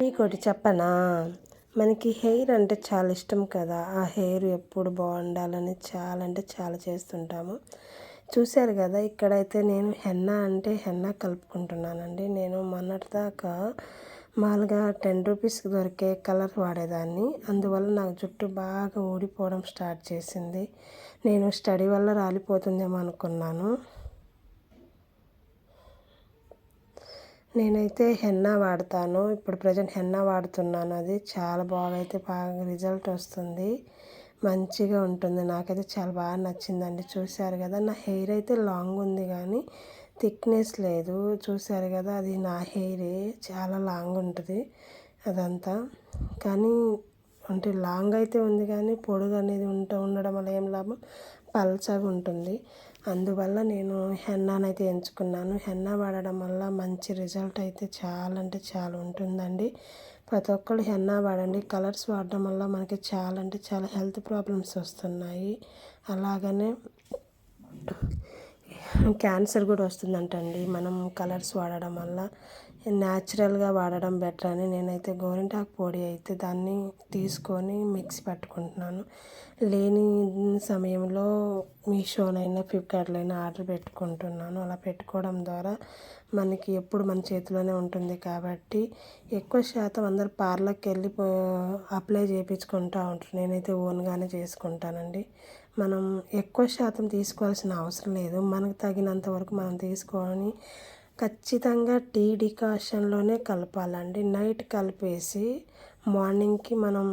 మీకోటి చెప్పనా? మనకి హెయిర్ అంటే చాలా ఇష్టం కదా! ఆ హెయిర్ ఎప్పుడు బాగుండాలని చాలా అంటే చాలా చేస్తుంటాము. చూశారు కదా! ఇక్కడైతే నేను హెన్నా కలుపుకుంటున్నానండి. నేను మొన్నటిదాకా మామూలుగా 10 రూపీస్‌కి దొరికే కలర్ వాడేదాన్ని. అందువల్ల నాకు జుట్టు బాగా ఊడిపోవడం స్టార్ట్ చేసింది. నేను స్టడీ వల్ల రాలిపోతుందేమో అనుకున్నాను. నేనైతే హెన్నా వాడతాను. ఇప్పుడు ప్రెజెంట్ హెన్నా వాడుతున్నాను. అది చాలా బాగా రిజల్ట్ వస్తుంది. మంచిగా ఉంటుంది. నాకైతే చాలా బాగా నచ్చిందండి. చూశారు కదా! నా హెయిర్ అయితే లాంగ్ ఉంది కానీ థిక్నెస్ లేదు. చూశారు కదా! అది నా హెయిరే చాలా లాంగ్ ఉంటుంది అదంతా. కానీ అంటే లాంగ్ అయితే ఉంది కానీ పొడుగు అనేది ఉండడం వల్ల ఏం లాభం, పల్చగా ఉంటుంది. అందువల్ల నేను హెన్నానైతే ఎంచుకున్నాను. హెన్నా వాడడం వల్ల మంచి రిజల్ట్ అయితే చాలా అంటే చాలా ఉంటుందండి. ప్రతి ఒక్కళ్ళు హెన్నా వాడండి. కలర్స్ వాడడం వల్ల మనకి చాలా అంటే చాలా హెల్త్ ప్రాబ్లమ్స్ వస్తున్నాయి. అలాగనే క్యాన్సర్ కూడా వస్తుందంటండి మనం కలర్స్ వాడడం వల్ల. న్యాచురల్గా వాడడం బెటర్ అని నేనైతే గోరింటాకు పొడి అయితే దాన్ని తీసుకొని మిక్సీ పట్టుకుంటున్నాను. లేని సమయంలో మీషోనైనా ఫ్లిప్కార్ట్లో అయినా ఆర్డర్ పెట్టుకుంటున్నాను. అలా పెట్టుకోవడం ద్వారా మనకి ఎప్పుడు మన చేతిలోనే ఉంటుంది కాబట్టి ఎక్కువ శాతం అందరు పార్లర్కి వెళ్ళి అప్లై చేయించుకుంటూ ఉంటారు. నేనైతే ఓన్గానే చేసుకుంటానండి. మనం ఎక్కువ శాతం తీసుకోవాల్సిన అవసరం లేదు. మనకు తగినంత వరకు మనం తీసుకొని ఖచ్చితంగా టీ డికాషన్లోనే కలపాలండి. నైట్ కలిపేసి మార్నింగ్కి మనం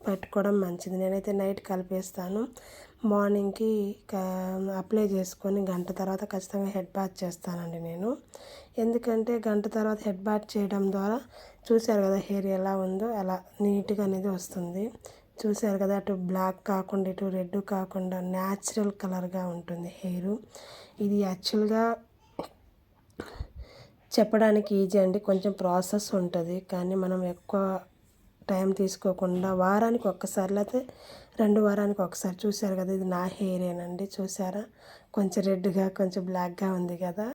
పెట్టుకోవడం మంచిది. నేనైతే నైట్ కలిపేస్తాను. మార్నింగ్కి అప్లై చేసుకొని గంట తర్వాత ఖచ్చితంగా హెడ్ బాత్ చేస్తానండి నేను. ఎందుకంటే గంట తర్వాత హెడ్ బాత్ చేయడం ద్వారా చూశారు కదా హెయిర్ ఎలా ఉందో అలా నీట్గా అనేది వస్తుంది. చూశారు కదా, అటు బ్లాక్ కాకుండా ఇటు రెడ్ కాకుండా న్యాచురల్ కలర్గా ఉంటుంది హెయిర్. ఇది యాక్చువల్గా చెప్పడానికి ఈజీ అండి, కొంచెం ప్రాసెస్ ఉంటుంది. కానీ మనం ఎక్కువ టైం తీసుకోకుండా వారానికి ఒక్కసారి లేకపోతే 2 వారానికి ఒకసారి. చూశారు కదా, ఇది నా హెయిరేనండి. చూసారా, కొంచెం రెడ్గా కొంచెం బ్లాక్గా ఉంది కదా.